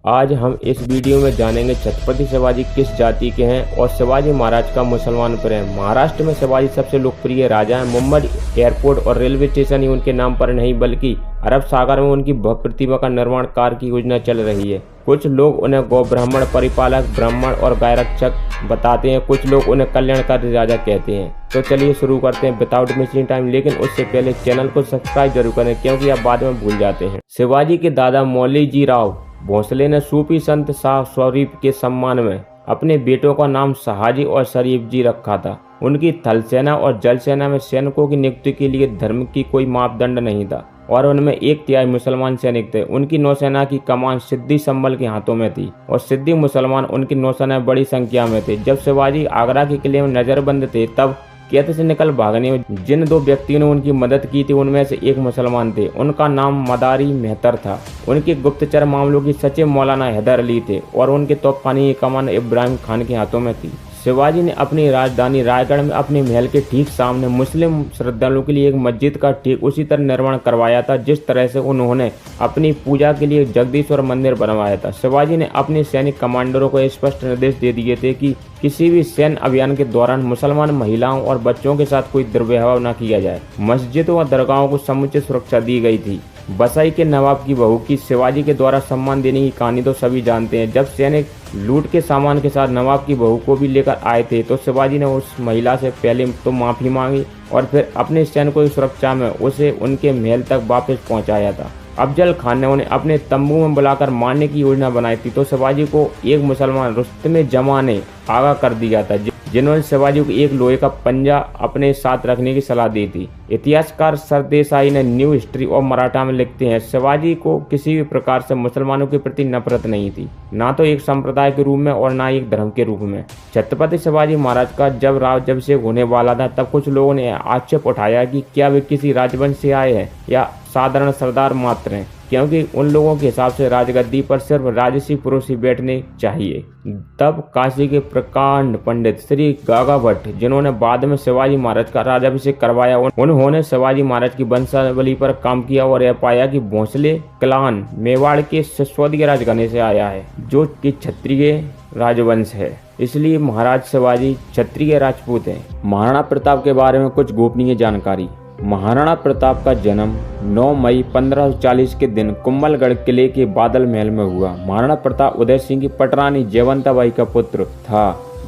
आज हम इस वीडियो में जानेंगे छत्रपति शिवाजी किस जाति के हैं और शिवाजी महाराज का मुसलमान प्रेम। महाराष्ट्र में शिवाजी सबसे लोकप्रिय राजा हैं। मुंबई एयरपोर्ट और रेलवे स्टेशन ही उनके नाम पर नहीं बल्कि अरब सागर में उनकी भव्य प्रतिमा का निर्माण कार्य की योजना चल रही है। कुछ लोग उन्हें गौ ब्राह्मण, परिपालक, ब्राह्मण और गाय रक्षक बताते हैं, कुछ लोग उन्हें कल्याणकारी राजा कहते हैं। तो चलिए शुरू करते हैं विदाउट मिसिंग टाइम। लेकिन उससे पहले चैनल को सब्सक्राइब जरूर करें क्योंकि आप बाद में भूल जाते हैं। शिवाजी के दादा मौली जी राव भोसले ने सूफी संत शाह स्वरूप के सम्मान में अपने बेटों का नाम शाहजी और शरीफ जी रखा था। उनकी थल सेना और जल सेना में सैनिकों की नियुक्ति के लिए धर्म की कोई मापदंड नहीं था और उनमें 1/3 मुसलमान सैनिक थे। उनकी नौसेना की कमान सिद्दी संभल के हाथों में थी और सिद्दी मुसलमान उनकी नौसेना बड़ी संख्या में थे। जब शिवाजी आगरा के किले में नजरबंद थे तब कैद से निकल भागने में जिन 2 व्यक्तियों ने उनकी मदद की थी उनमें से एक मुसलमान थे। उनका नाम मदारी मेहतर था। उनके गुप्तचर मामलों की सचिव मौलाना हैदर अली थे और उनके तोपखाने की कमान इब्राहिम खान के हाथों में थी। शिवाजी ने अपनी राजधानी रायगढ़ में अपने महल के ठीक सामने मुस्लिम श्रद्धालुओं के लिए एक मस्जिद का ठीक उसी तरह निर्माण करवाया था जिस तरह से उन्होंने अपनी पूजा के लिए जगदीश्वर मंदिर बनवाया था। शिवाजी ने अपने सैनिक कमांडरों को स्पष्ट निर्देश दे दिए थे कि किसी भी सैन्य अभियान के दौरान मुसलमान महिलाओं और बच्चों के साथ कोई दुर्व्यवहार न किया जाए। मस्जिदों और दरगाहों को समुचित सुरक्षा दी गई थी। बसाई के नवाब की बहू की शिवाजी के द्वारा सम्मान देने की कहानी तो सभी जानते हैं। जब सैनिक लूट के सामान के साथ नवाब की बहू को भी लेकर आए थे तो शिवाजी ने उस महिला से पहले तो माफी मांगी और फिर अपने सैनिकों की सुरक्षा में उसे उनके महल तक वापस पहुंचाया था। अफजल खान ने उन्हें अपने तंबू में बुलाकर मारने की योजना बनाई थी तो शिवाजी को एक मुसलमान रुस्तम जमा ने आगाह कर दिया था जिन्होंने शिवाजी को एक लोहे का पंजा अपने साथ रखने की सलाह दी थी। इतिहासकार सरदेसाई ने न्यू हिस्ट्री और मराठा में लिखते हैं, शिवाजी को किसी भी प्रकार से मुसलमानों के प्रति नफरत नहीं थी, ना तो एक संप्रदाय के रूप में और ना एक धर्म के रूप में। छत्रपति शिवाजी महाराज का जब राज्याभिषेक होने वाला था तब कुछ लोगों ने आक्षेप उठाया कि क्या वे किसी राजवंश से आए हैं या साधारण सरदार मात्र हैं, क्योंकि उन लोगों के हिसाब से राजगद्दी पर सिर्फ राजसी पुरुष ही बैठने चाहिए। तब काशी के प्रकांड पंडित श्री गागा भट्ट, जिन्होंने बाद में शिवाजी महाराज का राज्याभिषेक करवाया, उन्होंने शिवाजी महाराज की वंशावली पर काम किया और यह पाया कि भोसले क्लान मेवाड़ के सिसोदिया राजघराने से आया है जो कि क्षत्रिय राजवंश है, इसलिए महाराज शिवाजी क्षत्रिय राजपूत हैं। महाराणा प्रताप के बारे में कुछ गोपनीय जानकारी। महाराणा प्रताप का जन्म 9 मई 1540 के दिन कुंभलगढ़ किले के बादल महल में हुआ। महाराणा प्रताप उदय सिंह की पटरानी जयवंताबाई का पुत्र था।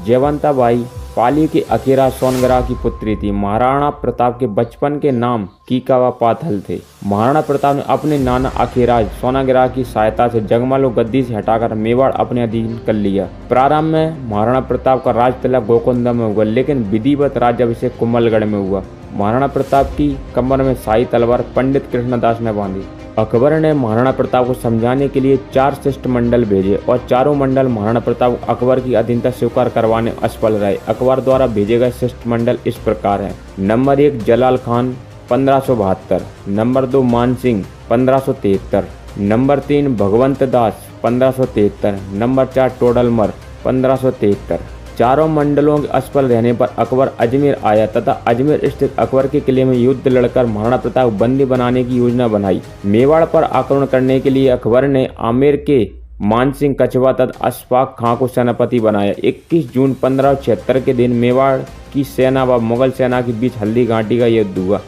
जयवंताबाई पाली के अकेरा सोनगरा की पुत्री थी। महाराणा प्रताप के बचपन के नाम कीका व पाथल थे। महाराणा प्रताप ने अपने नाना अखेराज सोनागिरा की सहायता से जगमालो गद्दी से हटाकर मेवाड़ अपने अधीन कर लिया। प्रारंभ में महाराणा प्रताप का राज तिलक गोकुंदा में हुआ लेकिन विधिवत राज्याभिषेक कुंभलगढ़ में हुआ। महाराणा प्रताप की कमर में शाही तलवार पंडित कृष्णदास ने बांधी। अकबर ने महाराणा प्रताप को समझाने के लिए 4 शिष्टमंडल भेजे और चारों मंडल महाराणा प्रताप को अकबर की अधीनता स्वीकार करवाने असफल रहे। अकबर द्वारा भेजे गए शिष्टमंडल इस प्रकार हैं। नंबर 1 जलाल खान 1572, नंबर 2 मान सिंह 1573, नंबर 3 भगवंत दास 1573, नंबर 4 टोडलमल 1573। चारों मंडलों के असफल रहने पर अकबर अजमेर आया तथा अजमेर स्थित अकबर के किले में युद्ध लड़कर महाराणा प्रताप को बंदी बनाने की योजना बनाई। मेवाड़ पर आक्रमण करने के लिए अकबर ने आमेर के मानसिंह कछवा तथा अशफाक खां को सेनापति बनाया। 21 जून 1576 के दिन मेवाड़ की सेना व मुगल सेना के बीच हल्दी घाटी का युद्ध हुआ।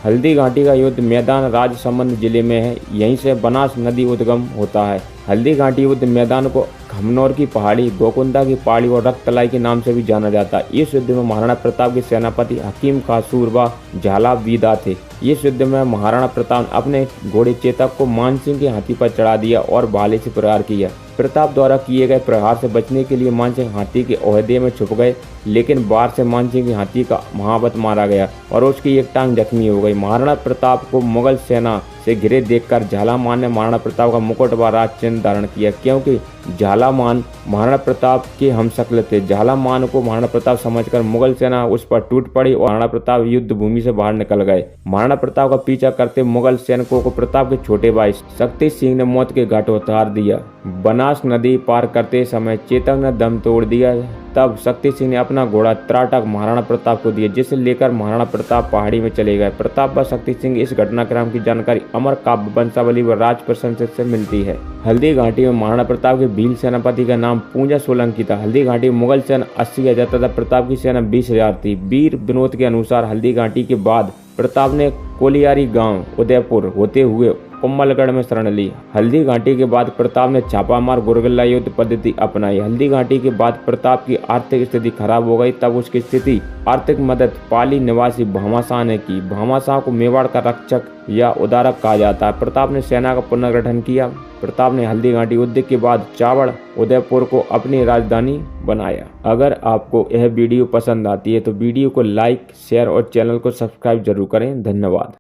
हल्दी घाटी का युद्ध मैदान राजसमंद जिले में है। यहीं से बनास नदी उद्गम होता है। हल्दी घाटी युद्ध मैदान को खमनौर की पहाड़ी, गोकुंदा की पहाड़ी और रक्तलाई के नाम से भी जाना जाता है। इस युद्ध में महाराणा प्रताप के सेनापति हकीम कासूर व झाला बीदा थे। इस युद्ध में महाराणा प्रताप ने अपने घोड़े चेतक को मानसिंह के हाथी पर चढ़ा दिया और भाले से प्रहार किया। प्रताप द्वारा किए गए प्रहार से बचने के लिए मानसिंह हाथी के ओहदे में छुप गए लेकिन बाहर से मानसिंह के हाथी का महावत मारा गया और उसकी एक टांग जख्मी हो गई। महाराणा प्रताप को मुगल सेना से घिरे देखकर झालामान ने महाराणा प्रताप का मुकुट व राज चिन्ह धारण किया क्योंकि झालामान महाराणा प्रताप के हमशक्ल थे। झालामान को महाराणा प्रताप समझकर मुगल सेना उस पर टूट पड़ी और महाराणा प्रताप युद्ध भूमि से बाहर निकल गए। महाराणा प्रताप का पीछा करते मुगल सैनिकों को प्रताप के छोटे भाई शक्ति सिंह ने मौत के घाट उतार दिया। बनास नदी पार करते समय चेतक ने दम तोड़ दिया। तब शक्ति सिंह ने अपना घोड़ा त्राटक महाराणा प्रताप को दिया, जिसे लेकर महाराणा प्रताप पहाड़ी में चले गए। प्रताप व शक्ति सिंह इस घटनाक्रम की जानकारी अमर काव्य वंशावली व राज प्रशंसक से मिलती है। हल्दी घाटी में महाराणा प्रताप के भील सेनापति का नाम पूंजा सोलंकी था। हल्दी घाटी में मुगल सेना 80,000 तथा प्रताप की सेना 20,000 थी। वीर विनोद के अनुसार हल्दी घाटी के बाद प्रताप ने कोलियारी गांव उदयपुर होते हुए कुम्भलगढ़ में शरण ली। हल्दी घाटी के बाद प्रताप ने छापामार गुरगिल्ला युद्ध पद्धति अपनाई। हल्दी घाटी के बाद प्रताप की आर्थिक स्थिति खराब हो गई। तब उसकी स्थिति आर्थिक मदद पाली निवासी भामाशाह ने की। भामाशाह को मेवाड़ का रक्षक या उदारक कहा जाता है। प्रताप ने सेना का पुनर्गठन किया। प्रताप ने हल्दी घाटी युद्ध के बाद चावड़ उदयपुर को अपनी राजधानी बनाया। अगर आपको यह वीडियो पसंद आती है तो वीडियो को लाइक, शेयर और चैनल को सब्सक्राइब जरूर करें। धन्यवाद।